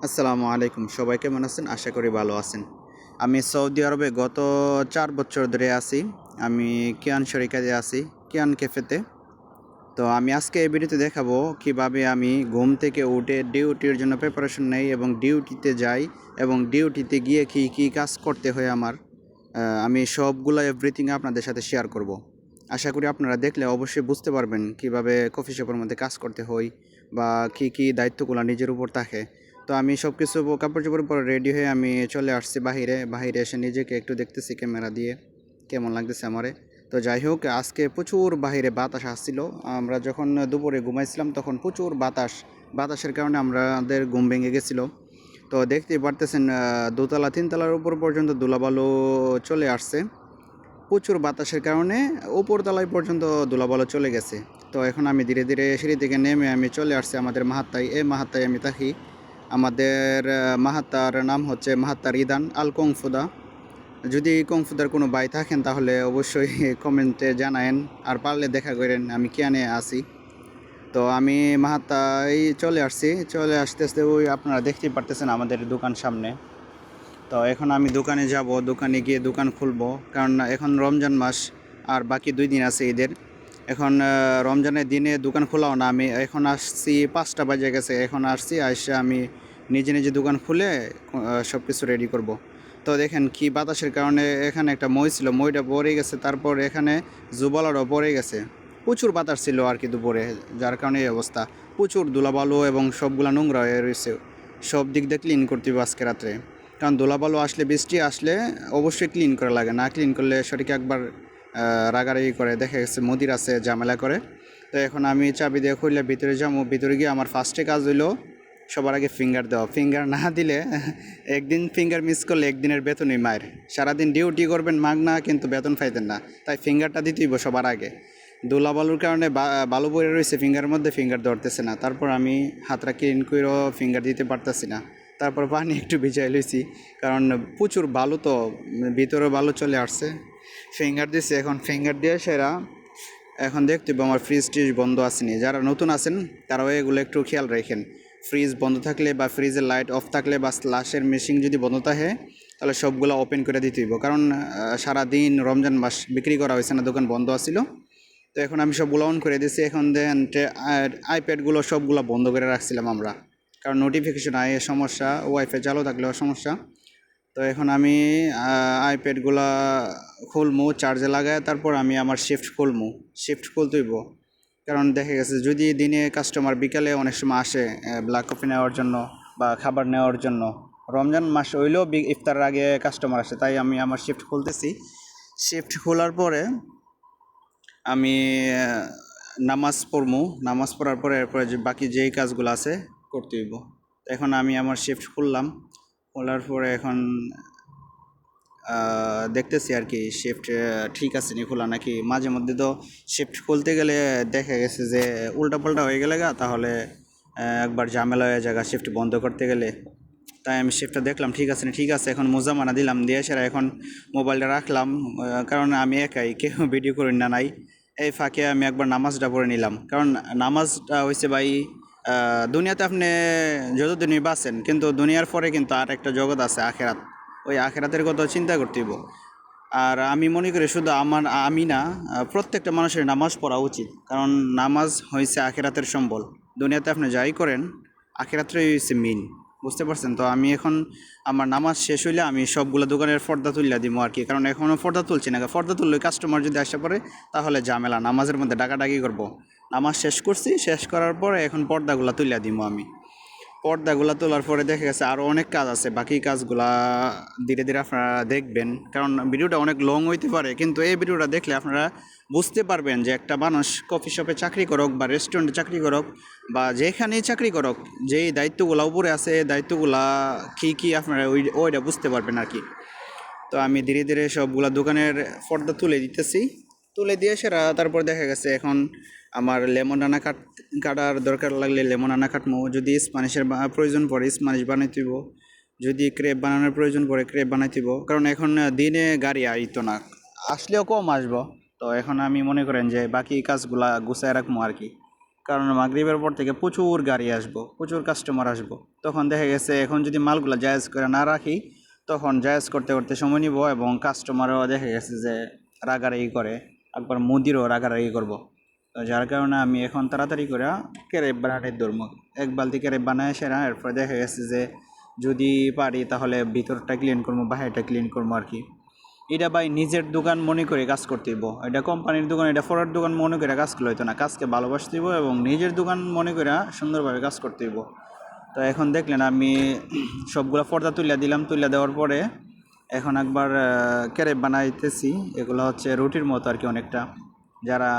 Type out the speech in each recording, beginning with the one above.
আসসালামু আলাইকুম। সবাই কেমন আছেন? আশা করি ভালো আছেন। আমি সৌদি আরবে গত ৪ বছর ধরে আছি। আমি কিয়ান শরিকাতে আছি, কিয়ান ক্যাফেতে। তো আমি আজকে এই ভিডিওতে দেখাবো কিভাবে আমি ঘুম থেকে উঠে ডিউটির জন্য প্রিপারেশন নেই এবং ডিউটিতে যাই এবং ডিউটিতে গিয়ে কী কাজ করতে হয় আমার। আমি সবগুলা এভরিথিং আপনাদের সাথে শেয়ার করব। আশা করি আপনারা দেখলে অবশ্যই বুঝতে পারবেন কিভাবে কফি শপের মধ্যে কাজ করতে হয় বা কী দায়িত্বগুলো নিজের উপর থাকে। তো আমি সব কিছু কাপড়-চোপড় পরে রেডি হয়ে আমি চলে আসছি বাহিরে। বাহিরে এসে নিজেকে একটু দেখতেছি ক্যামেরা দিয়ে কেমন লাগতেছে আমারে। তো যাই হোক, আজকে প্রচুর বাহিরে বাতাস আসছিল। আমরা যখন দুপুরে ঘুমাইছিলাম তখন প্রচুর বাতাসের কারণে আমাদের ঘুম ভেঙে গেছিলো। তো দেখতেই পারতেছেন দোতলা ৩ তলার উপর পর্যন্ত ধুলাবালু চলে আসছে। প্রচুর বাতাসের কারণে উপর তলায় পর্যন্ত ধুলাবালু চলে গেছে। তো এখন আমি ধীরে ধীরে সিঁড়ি থেকে নেমে আমি চলে আসছি আমাদের মাহাত্তায়। এই মাহাত্তায় আমি থাকি। আমাদের মাহাত্তার নাম হচ্ছে মাহাত্তা রিদান আল কংফুদা। যদি কংফুদার কোনো ভাই থাকেন তাহলে অবশ্যই কমেন্টে জানায়েন, আর পারলে দেখা করেন আমি কেনে আসি। তো আমি মাহাত্তায় চলে আসছি। চলে আসতে আসতে ওই আপনারা দেখতেই পারতেছেন আমাদের দোকান সামনে। তো এখন আমি দোকানে যাব, দোকানে গিয়ে দোকান খুলবো, কারণ এখন রমজান মাস আর বাকি 2 দিন আছে ঈদের। এখন রমজানের দিনে দোকান খোলাও না। আমি এখন আসছি 5টা বাজে গেছে, এখন আসছি আইসা আমি নিজে নিজে দোকান খুলে সব কিছু রেডি করব। তো দেখেন কি বাতাসের কারণে এখানে একটা মই ছিল, মইটা পড়ে গেছে, তারপর এখানে জুবালারও পড়ে গেছে। প্রচুর বাতাস ছিল আর কি দুপুরে, যার কারণে এই অবস্থা। প্রচুর ধুলাবালু এবং সবগুলা নোংরা হয়ে রয়েছে। সব দিক দিয়ে ক্লিন করতে হবে আজকে রাত্রে, কারণ ধুলাবালু আসলে, বৃষ্টি আসলে অবশ্যই ক্লিন করা লাগে। না ক্লিন করলে শরীরকে একবার রাগারাগি করে, দেখা গেছে মদির আছে ঝামেলা করে। তো এখন আমি চাবি দিয়ে খুললে ভিতরে যাবো। ভিতরে গিয়ে আমার ফার্স্টে কাজ হইলো সবার আগে ফিঙ্গার দেওয়া। ফিঙ্গার না দিলে একদিন ফিঙ্গার মিস করলে একদিনের বেতনই মায়ের। সারাদিন ডিউটি করবেন মাগনা, কিন্তু বেতন পাইতেন না। তাই ফিঙ্গারটা দিতেইব সবার আগে। ধুলাবালুর কারণে বালু পড়ে রয়েছে ফিঙ্গারের মধ্যে, ফিঙ্গার ধরতেছে না। তারপর আমি হাতটা ক্লিন করেও ফিঙ্গার দিতে পারতেছি না। তারপর পানি একটু ভিজাই লইছি, কারণ প্রচুর বালু, তো ভিতরে বালু চলে আসছে। ফিঙ্গার দিছে, এখন ফিঙ্গার দিয়ে সেরা এখন দেখতে হবে আমার ফ্রিজ টিজ বন্ধ আসেনি। যারা নতুন আছেন তারাও এগুলো একটু খেয়াল রাখেন। ফ্রিজ বন্ধ থাকলে বা ফ্রিজের লাইট অফ থাকলে বা স্লাশের মেশিন যদি বন্ধ থাকে তাহলে সবগুলো ওপেন করে দিতে হইব, কারণ সারাদিন রমজান মাস বিক্রি করা হয়েছে না, দোকান বন্ধ আছিল। তো এখন আমি সবগুলো অন করে দিয়েছি। এখন দেন আইপ্যাডগুলো সবগুলো বন্ধ করে রাখছিলাম আমরা, কারণ নোটিফিকেশন আয় সমস্যা, ওয়াইফাই চালু থাকলেও সমস্যা। তো এখন আমি আইপ্যাডগুলা খুলমু, চার্জে লাগায় তারপর আমি আমার শিফট খুলতেইব। কারণ দেখা গেছে যদি দিনে কাস্টমার বিকালে অনেক সময় আসে ব্ল্যাক কফি নেওয়ার জন্য বা খাবার নেওয়ার জন্য, রমজান মাস হইলেও ইফতারের আগে কাস্টমার আসে, তাই আমি আমার শিফট খুলতেছি। শিফট খোলার পরে আমি নামাজ পড়মু। নামাজ পড়ার পরে এরপরে যে বাকি যেই কাজগুলো আছে করতে হইব। এখন আমি আমার শিফট খুললাম। খোলার পরে এখন দেখতেছি আর কি শিফট ঠিক আছে নি খোলা নাকি। মাঝে মধ্যে তো শিফট খুলতে গেলে দেখা গেছে যে উল্টাপাল্টা হয়ে গেলে তাহলে একবার ঝামেলা হয়ে যায় শিফট বন্ধ করতে গেলে। তাই আমি শিফটটা দেখলাম ঠিক আছে না, ঠিক আছে। এখন মোজামানা দিলাম, দিয়ে সেরা এখন মোবাইলটা রাখলাম, কারণ আমি একাই, কেউ ভিডিও করি না নাই। এই ফাঁকে আমি একবার নামাজটা পড়ে নিলাম, কারণ নামাজটা হয়েছে ভাই, দুনিয়াতে আপনি যতদিনই বাঁচেন, কিন্তু দুনিয়ার পরে কিন্তু আর একটা জগৎ আছে আখেরাত। ওই আখেরাতের কথা চিন্তা করতে হইব। আর আমি মনে করি শুধু আমি না, প্রত্যেকটা মানুষের নামাজ পড়া উচিত, কারণ নামাজ হয়েছে আখেরাতের সম্বল। দুনিয়াতে আপনি যাই করেন, আখেরাতেই হয়েছে মেইন। বুঝতে পারছেন? তো আমি এখন আমার নামাজ শেষ হইলে আমি সবগুলো দোকানের পর্দা তুললে দিব আর কি, কারণ এখনও পর্দা তুলছি না। পর্দা তুললে কাস্টমার যদি আসে পড়ে তাহলে ঝামেলা, নামাজের মধ্যে ডাকাডাকি করব। নামাজ শেষ করছি, শেষ করার পরে এখন পর্দাগুলো তুলে দিব আমি। পর্দাগুলো তোলার পরে দেখা গেছে আরও অনেক কাজ আছে, বাকি কাজগুলা ধীরে ধীরে আপনারা দেখবেন, কারণ ভিডিওটা অনেক লং হইতে পারে, কিন্তু এই ভিডিওটা দেখলে আপনারা বুঝতে পারবেন যে একটা মানুষ কফি শপে চাকরি করুক বা রেস্টুরেন্টে চাকরি করুক বা যেখানেই চাকরি করুক, যেই দায়িত্বগুলো উপরে আছে এই দায়িত্বগুলা কী আপনারা ওইটা বুঝতে পারবেন আর কি। তো আমি ধীরে ধীরে সবগুলা দোকানের পর্দা তুলে দিতেছি। তুলে দিয়ে সেরা তারপর দেখা গেছে এখন আমার লেমন রানা কাটার দরকার লাগলে লেমন রানা কাটমো, যদি স্প্যানিশের প্রয়োজন পড়ে স্প্যানিশ বানাইতেইব, যদি ক্রেপ বানানোর প্রয়োজন পড়ে ক্রেপ বানাইতেইব, কারণ এখন দিনে গাড়ি আইতো না, আসলেও কম আসবো। তো এখন আমি মনে করেন যে বাকি কাজগুলা গুছায় রাখবো আর কি, কারণ মাগরিবের পর থেকে প্রচুর গাড়ি আসবো, প্রচুর কাস্টমার আসবো। তখন দেখা গেছে এখন যদি মালগুলো জায়েজ করে না রাখি, তখন জায়েজ করতে করতে সময় নিব এবং কাস্টমারও দেখা গেছে যে রাগারাগি করে, একবার মুদিরও রাগারাগি করব। তো যার কারণে আমি এখন তাড়াতাড়ি করে ক্যারেপ বানানোর ধরবো। এক বালতি ক্যারেপ বানায় সেরা, এরপরে দেখা গেছে যে যদি পারি তাহলে ভিতরটা ক্লিন করবো, বাহিরটা ক্লিন করবো আর কি। এটা ভাই নিজের দোকান মনে করে কাজ করতে হইব, এটা কোম্পানির দোকান, এটা ফরার দোকান মনে করে কাজ করলে হইতো না। কাজকে ভালোবাসতে হইব এবং নিজের দোকান মনে করে সুন্দরভাবে কাজ করতে হইব। তো এখন দেখলেন আমি সবগুলো পর্দা তুলে দিলাম, তুলে দেওয়ার পরে এখন একবার ক্যারেপ বানাইতেছি। এগুলো হচ্ছে রুটির মতো আর কি অনেকটা। যারা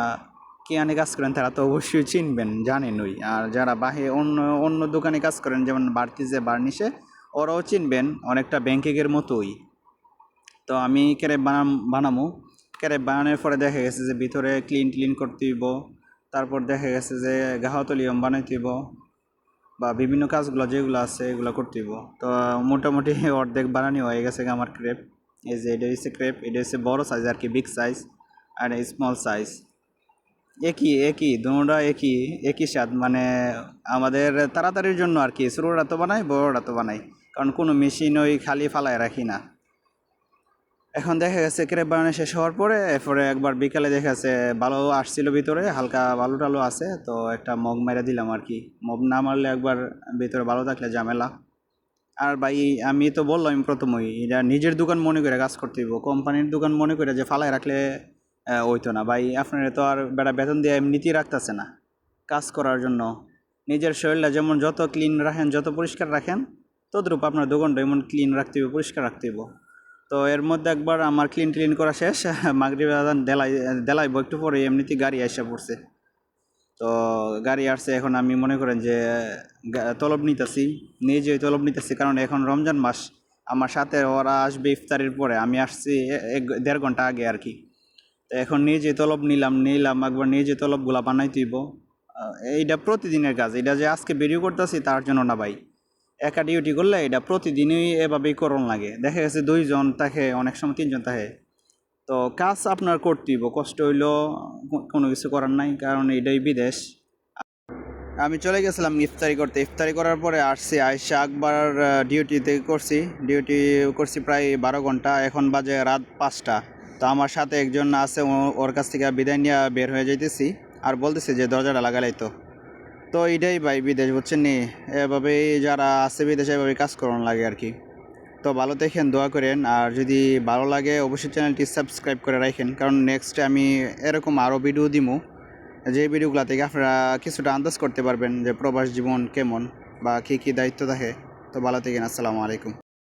কিয়ানে কাজ করেন তারা তো অবশ্যই চিনবেন, জানেনই। আর যারা অন্য অন্য দোকানে কাজ করেন, যেমন বার্তিজে বার্নিশে, ওরাও চিনবেন, অনেকটা ব্যাংকিংয়ের মতোই। তো আমি ক্যারেপ বানামো। ক্যারেপ বানানোর পরে দেখা গেছে যে ভিতরে ক্লিন করতে হইব। তারপর দেখা গেছে যে গাহতলিয়ম বানাইতে হইব বা বিভিন্ন কাজগুলো যেগুলো আছে এগুলো করতে হইব। তো মোটামুটি অর্ধেক বানানি হয়ে গেছে আমার ক্রেপ। এই যে এটা হচ্ছে ক্রেপ, এটা হচ্ছে বড়ো সাইজ আর কি, বিগ সাইজ, আর স্মল সাইজ। একই দুটোটা একই স্বাদ, মানে আমাদের তাড়াতাড়ির জন্য আর কি। ছোটোটা তো বানাই, বড়োটা তো বানাই, কারণ কোনো মেশিন ওই খালি ফালায় রাখি না। এখন দেখা গেছে ক্রেপ বানানো শেষ হওয়ার পরে এরপরে একবার বিকালে দেখা গেছে বালু আসছিল ভিতরে, হালকা বালু টালু আছে, তো একটা মগ মেরে দিলাম আর কি। মগ না মারলে একবার ভিতরে ভালো থাকলে ঝামেলা। আর ভাই আমি তো বললাম প্রথমেই, এটা নিজের দোকান মনে করে কাজ করতে হইব, কোম্পানির দোকান মনে করে যে ফালায় রাখলে হইতো না ভাই। আপনারা তো আর বেতন দিয়ে এমনিতেই রাখতেছে না কাজ করার জন্য। নিজের শরীরটা যেমন যত ক্লিন রাখেন, যত পরিষ্কার রাখেন, তদ্রূপ আপনার দোকানটা এমন ক্লিন রাখতে হইব, পরিষ্কার রাখতে হইব। তো এর মধ্যে একবার আমার ক্লিন করা শেষ, মাগরিব আজান দেলাইব একটু পরে, এমনিতেই গাড়ি এসে পড়ছে। তো গাড়ি আসছে, এখন আমি মনে করেন যে তলব নিতেছি, নিজেই তলব নিতেছি, কারণ এখন রমজান মাস। আমার সাথে ওরা আসবে ইফতারির পরে, আমি আসছি 1-1.5 ঘন্টা আগে আর কি। তো এখন নিজে তলব নিলাম একবার, নিজে তলবগুলা বানাই তুইব। এইটা প্রতিদিনের কাজ, এটা যে আজকে ভিডিও করতেছি তার জন্য না ভাই। একা ডিউটি করলে এটা প্রতিদিনই এভাবেই করণ লাগে। দেখা গেছে 2 জন থাকে, অনেক সময় 3 জন থাকে। তো কাজ আপনার করতে হইব, কষ্ট হইলেও কোনো কিছু করার নাই, কারণ এটাই বিদেশ। আমি চলে গেছিলাম ইফতারি করতে, ইফতারি করার পরে আসছি, আইসা একবার ডিউটি করছি প্রায় 12 ঘন্টা। এখন বাজে রাত 5টা। তো আমার সাথে একজন আছে, ওর কাছ থেকে বিদায় নিয়ে বের হয়ে যাইতেছি, আর বলতেছি যে দরজাটা লাগালাই। তো এটাই ভাই বিদেশ, বুঝছেন নি? এভাবেই যারা আছে বিদেশে এভাবেই কাজ করানো লাগে আর কি। তো ভালো দেখেন, দোয়া করেন, আর যদি ভালো লাগে অবশ্যই চ্যানেলটি সাবস্ক্রাইব করে রাখেন, কারণ নেক্সটে আমি এরকম আরও ভিডিও দিমু, যে ভিডিওগুলো থেকে আপনারা কিছুটা আন্দাজ করতে পারবেন যে প্রবাস জীবন কেমন বা কী কী দায়িত্ব থাকে। তো ভালো থাকেন, আসসালামু আলাইকুম।